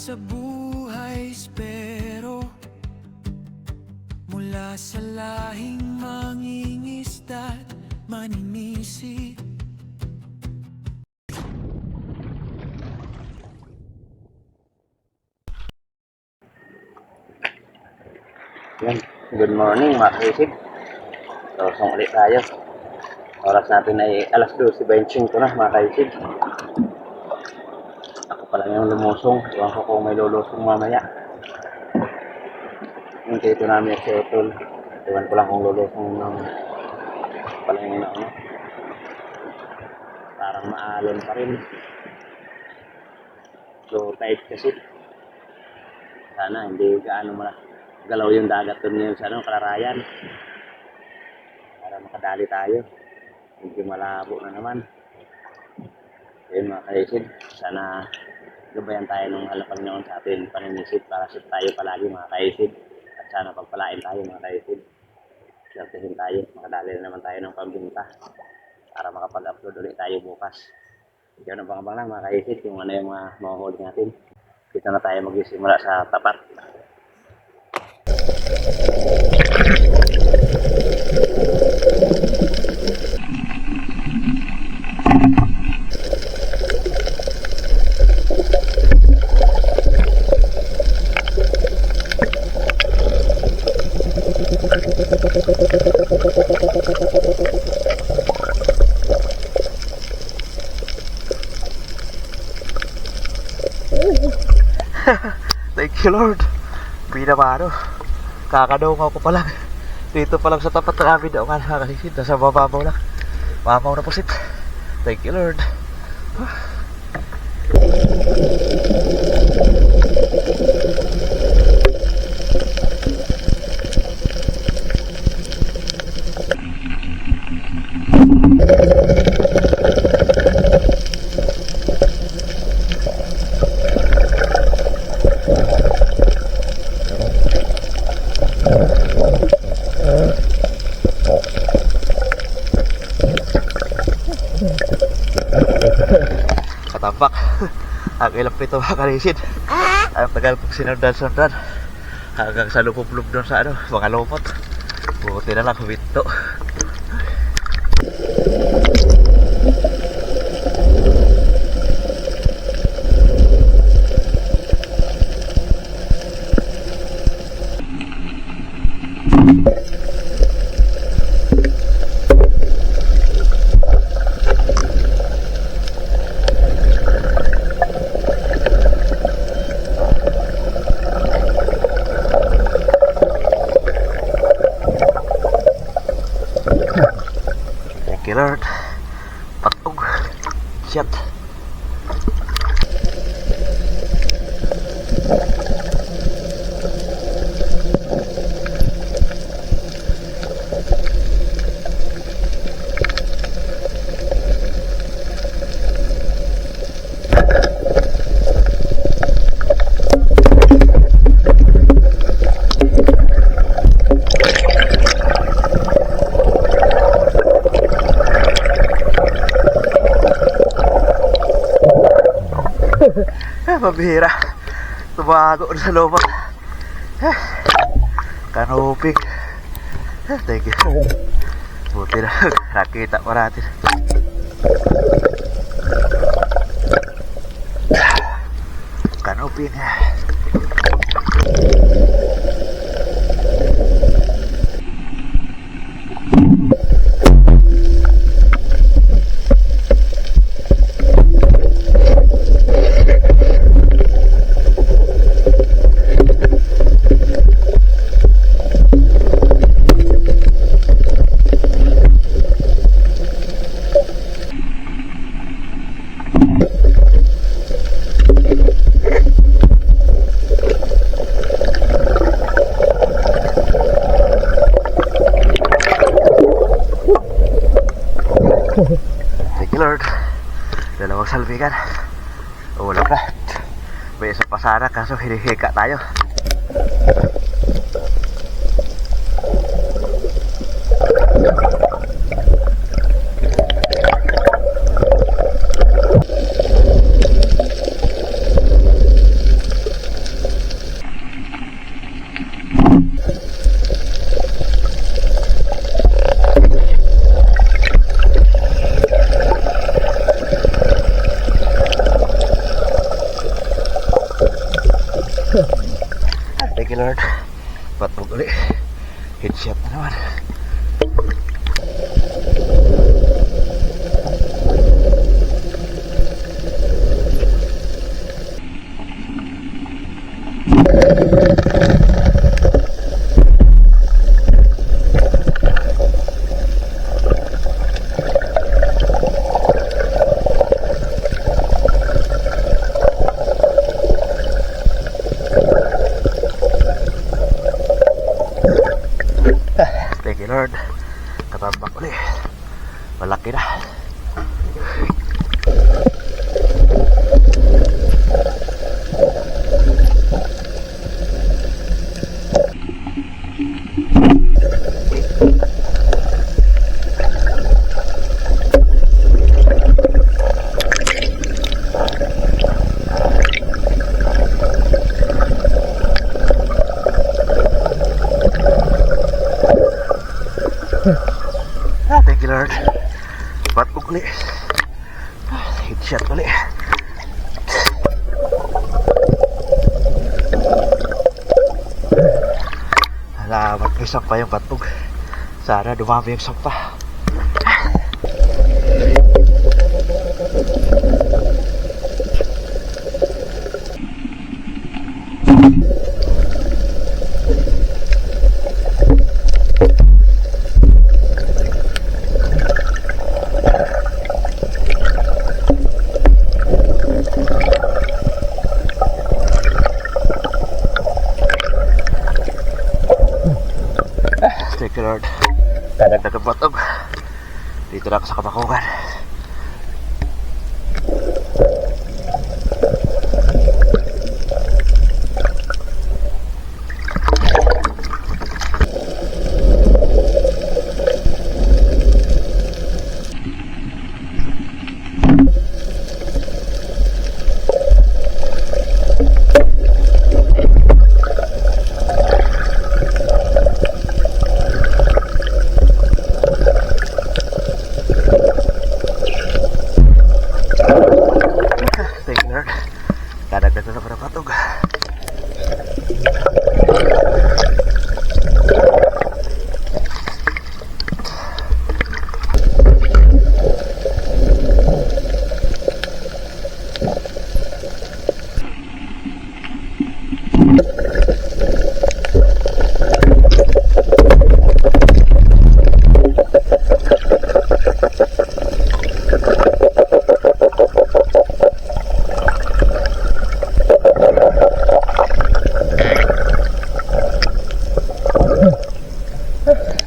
sa buhay espero, mula sa lahing mangingisda't maninisip. Yan. Good morning mga kaisip. Losong ulit tayo. Oras natin ay alas 12:25 na mga kaisip. Ako pa lang yung lumusong. Iwan ko kung may lulusong mamaya. Yung dito namin sa Otol. Iwan ko lang kung lulusong ng pala yung ano. Parang maalon pa rin. So tight kasi. Sana hindi gaano galaw yung dagat doon ngayon sa Kalarayan para makadali tayo. Medyo malabo na naman. Ayun mga kaisid, sana gabayan tayo ng halapan nyo sa atin paninisip para sit tayo palagi mga kaisid. At sana pagpalain tayo mga kaisid. Swertehin tayo, makadali na naman tayo ng pambinta para makapag-upload ulit tayo bukas. Ikaw na bang lang mga kaisid kung ano yung mga mahuhuli natin. Dito na tayo magsisimula sa tapat. Thank you Lord. Pinamano. Kakadungaw ko pa lang. Dito pa lang sa tapat ng amin daw nga nakasisid. Nasa mababaw lang. Mabaw na pusit. Thank you Lord. Katampak. Ang ilang pito mga kalisid. Ang tagal pong sinundan-sundan hanggang sa lupop-lup doon sa mga lupot. Buti na lang huminto. Thank you Lord. Patog. Shit. Pabihira. Tumago sa loob. Kanupig. Thank you. Buti na nakita ko natin. Kanupig. Thank you Lord. Dalawang salbigan. Ulam na. May isang pasara kaso hinihika tayo. Tambak ulit. Malaki na. Thank you Lord. Patbog ulit. Headshot ulit. Alamat may sampa yung patbog. Sana dumami yung sampa. Thank you Lord. Kadagdag ang batog. Dito na ako sa Kamakugan. Thank you Lord. Kadagdag na ako ng batog.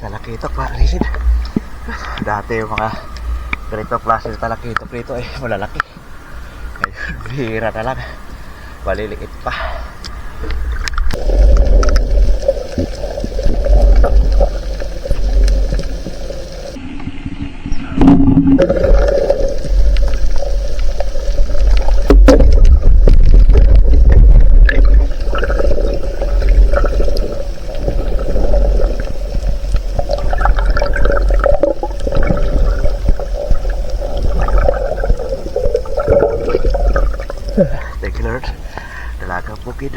Talakitok pa risid. Dati yung mga ganito klase na talakitok dito ay malalaki. Ngayon bihira na lang. Maliliit pa. Thank you Lord. Dalagang bukid.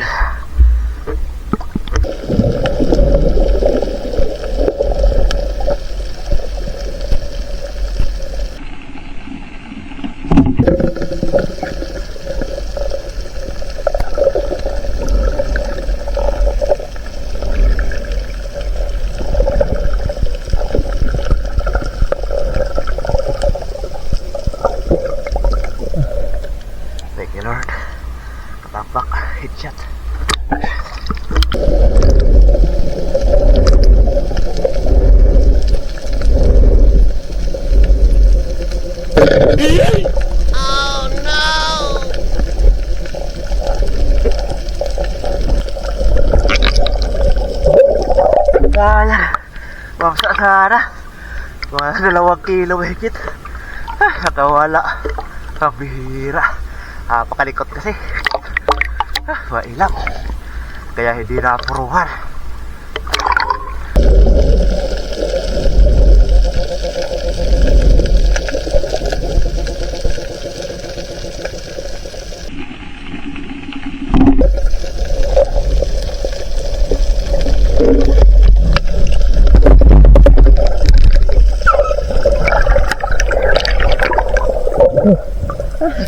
Thank you Lord. Katampak, headshot. Oh no! Kaya, bangsa sana. Mga 2 kilo higit. Nakawala. Ang bihira. Pakalikot kasi. Mailang. Kaya hindi napuruhan.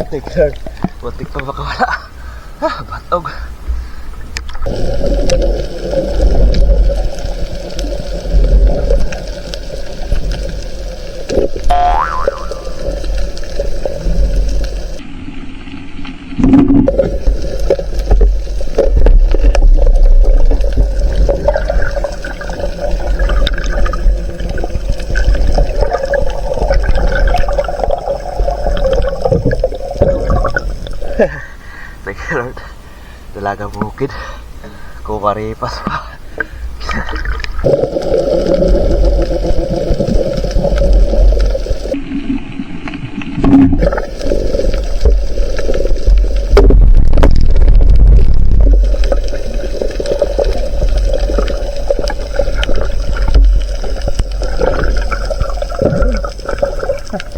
Thank you Lord. Buntik pa makawala. Batog. you Lord. Dalagang bukid. Kumaripas pa.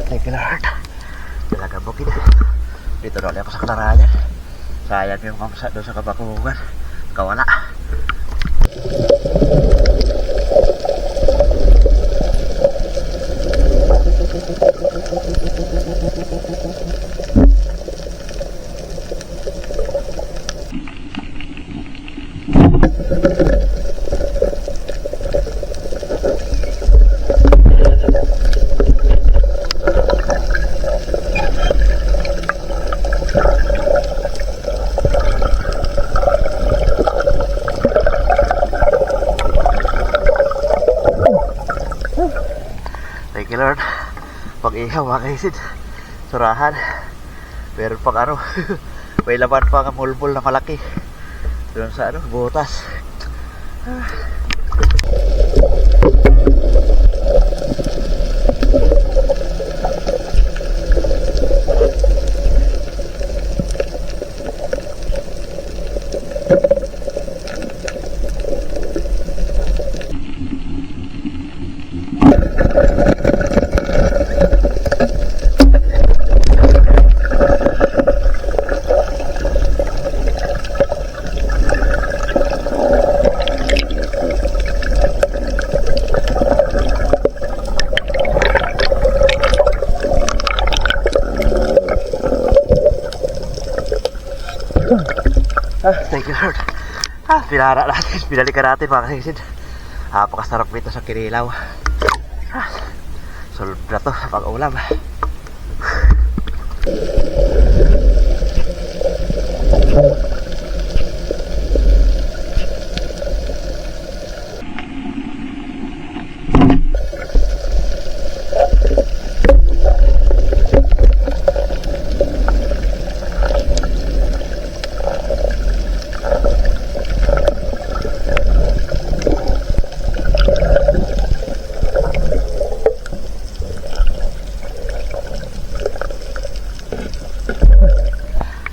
Thank you Lord. Dalagang bukid. Dito na ulit ako sa Kalarayan. Sayang yung mamsa doon sa Kabakungan. Kawala. Thank you Lord. Pag-ihaw mga kaisid, surahan. Meron pang ano, may laman pang mulbol na malaki doon sa ano, butas. Thank you Lord. Pinara natin, pinalikan natin mga kaisid. Napakasarap nito sa kinilaw. Solve na to sa pag-ulam.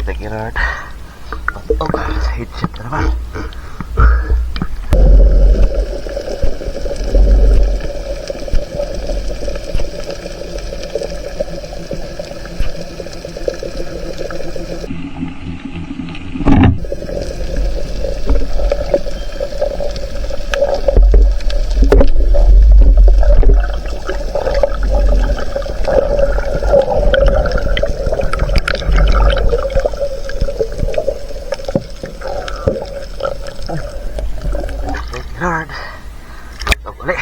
Thank you Lord. Patog sa headset na naman. Lord, patog ulit.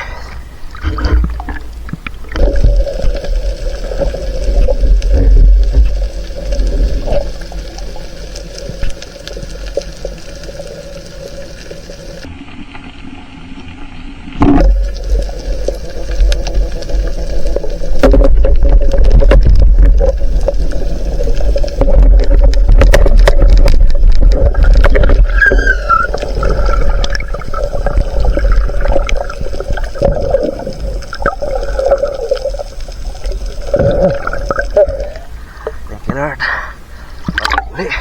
Thank you Lord. Patog ulit.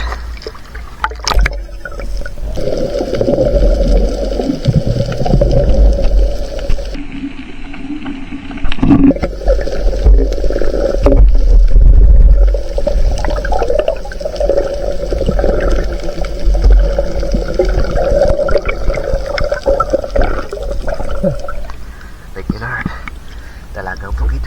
Thank you Lord. Dalagang bukid.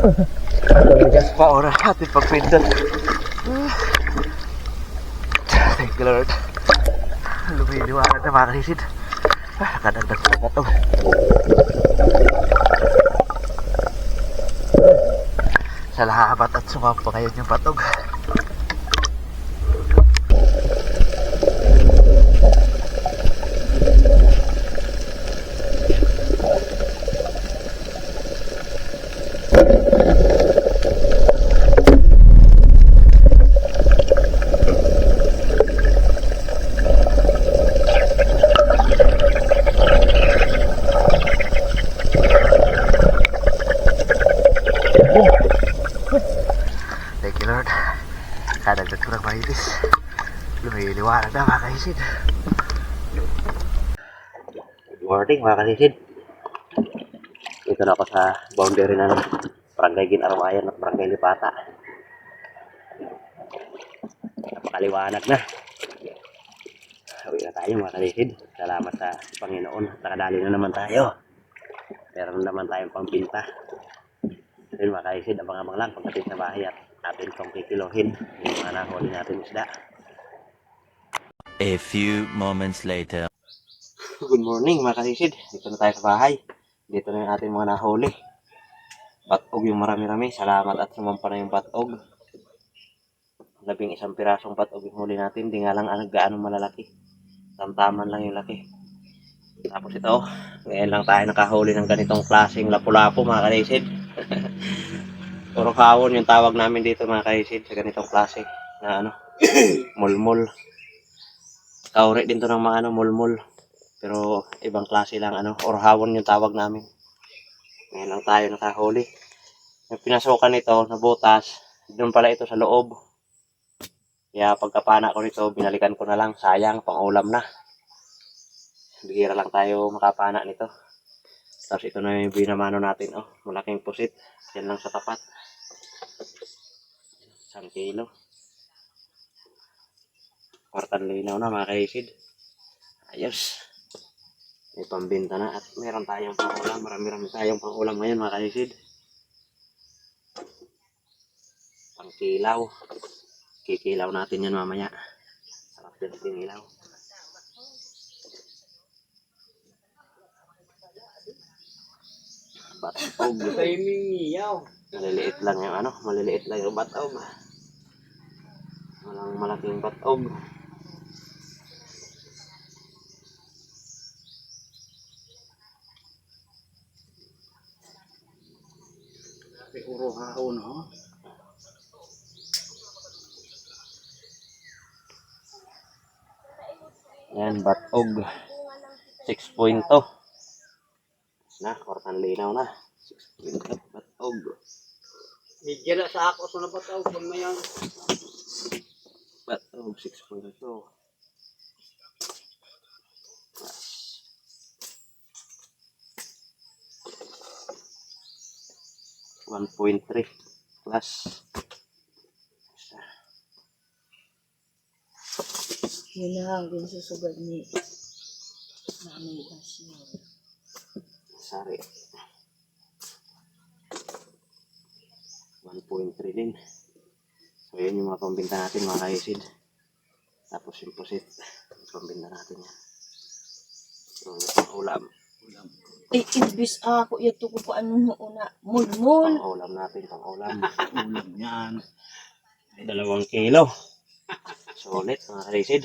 Gas pa ora ating pagpindot. Thank you Lord. Lumiliwanag na mga kaisid. Nakadagdag pa na ito. Salamat at sumampa kayo yung patog. Thank you Lord. Kadagdag ko ng mahitis. Lumiliwanag na mga kaisid. Good morning mga kasisid. Dito na ako sa boundary ng Barangay Ginarawayan at Barangay Lipata. Napakaliwanag na. Uwi na tayo mga kasisid. Salamat sa Panginoon. Nakadali na naman tayo. Meron naman tayong pampinta. Ayun mga kaisid, abang-abang lang pagdating sa bahay at atin itong kikilohin yung mga nahuli natin isda. A few moments later. Good morning mga kaisid, dito na tayo sa bahay. Dito na yung ating mga nahuli. Batog yung marami-rami, salamat at sumampa na yung batog. 11 pirasong batog yung huli natin, di nga lang gaano malalaki. Tamtaman lang yung laki. Tapos ito, ngayon lang tayo nakahuli ng ganitong klaseng lapu-lapu mga kaisid. Puro hawon yung tawag namin dito mga kaisid sa ganitong klase na ano, mulmul. Kauri din to ng mga ano, mulmul. Pero ibang klase lang ano, or hawon yung tawag namin. Ngayon lang tayo nakahuli. Yung pinasukan nito na butas, doon pala ito sa loob. Kaya pagkapana ko nito, binalikan ko na lang, sayang, pang ulam na. Bihira lang tayo makapana nito. Tapos ito na yung binamano natin, oh, malaking pusit. Yan lang sa tapat. 1 kilo. Kwartang linaw na mga kaisid. Ayos. May pambinta na at meron tayong pangulam. Marami-rami tayong pangulam ngayon mga kaisid. Pangkilaw. Kikilaw natin yan mamaya. Sarap din kinilaw. Batog. Maliliit lang yung ano, maliliit lang yung batog. Walang malaking batog. Puro haon ho. Yan, batog. 6.2. Na, kwartang linaw na. 6.2 batog. Medyo na sa ako sa nabataw pag mayan. Batog 6.2. 1.3 plus. Yun na ang ginsusugad ni Nanay Basyo. Sari. 1.3 din. So yun yung mga pambinta natin mga kaisid. Tapos yung pusit. Pambinta natin yan. Yung ulam. Eh, imbis ako, yato ko paano mo una, mulmul. Pang-ulam natin, pang-ulam. Ulam yan. 2 kilo. Sulit mga kaisid.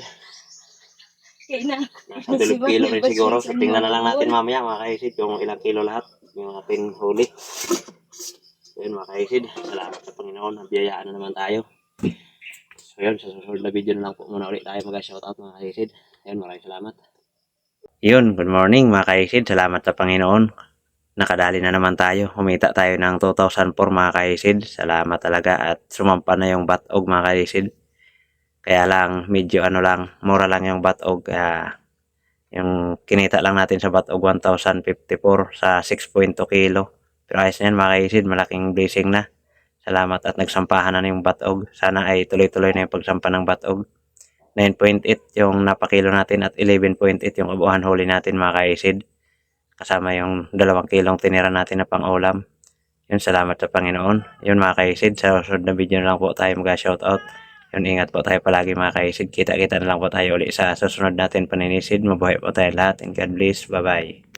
Kaya na. Nasa 2 kilo rin siguro. So, tingnan na lang natin mamaya mga kaisid yung ilang kilo lahat. Yung ating huli. Yun mga kaisid. Salamat sa Panginoon. Nabiyayaan na naman tayo. So yun, sa susunod na video na lang po muna ulit tayo mag-shoutout mga kaisid. Ayun, maraming salamat. Yun, good morning mga kaisid. Salamat sa Panginoon. Nakadali na naman tayo. Humita tayo ng 2,004 mga kaisid. Salamat talaga at sumampa na yung batog mga kaisid. Kaya lang, medyo ano lang, mura lang yung batog. Yung kinita lang natin sa batog 1,054 sa 6.2 kilo. Pero ayos na yan mga kaisid, malaking blessing na. Salamat at nagsampahan na yung batog. Sana ay tuloy-tuloy na yung pagsampa ng batog. 9.8 yung napakilo natin at 11.8 yung abuhan huli natin mga kaisid. Kasama yung 2 kilong tinira natin na pang ulam. Yun, salamat sa Panginoon. Yun mga kaisid, sa susunod na video na lang po tayo mag-shoutout. Yun, ingat po tayo palagi mga kaisid. Kita-kita na lang po tayo uli sa susunod natin paninisid. Mabuhay po tayo lahat and God bless. Bye-bye.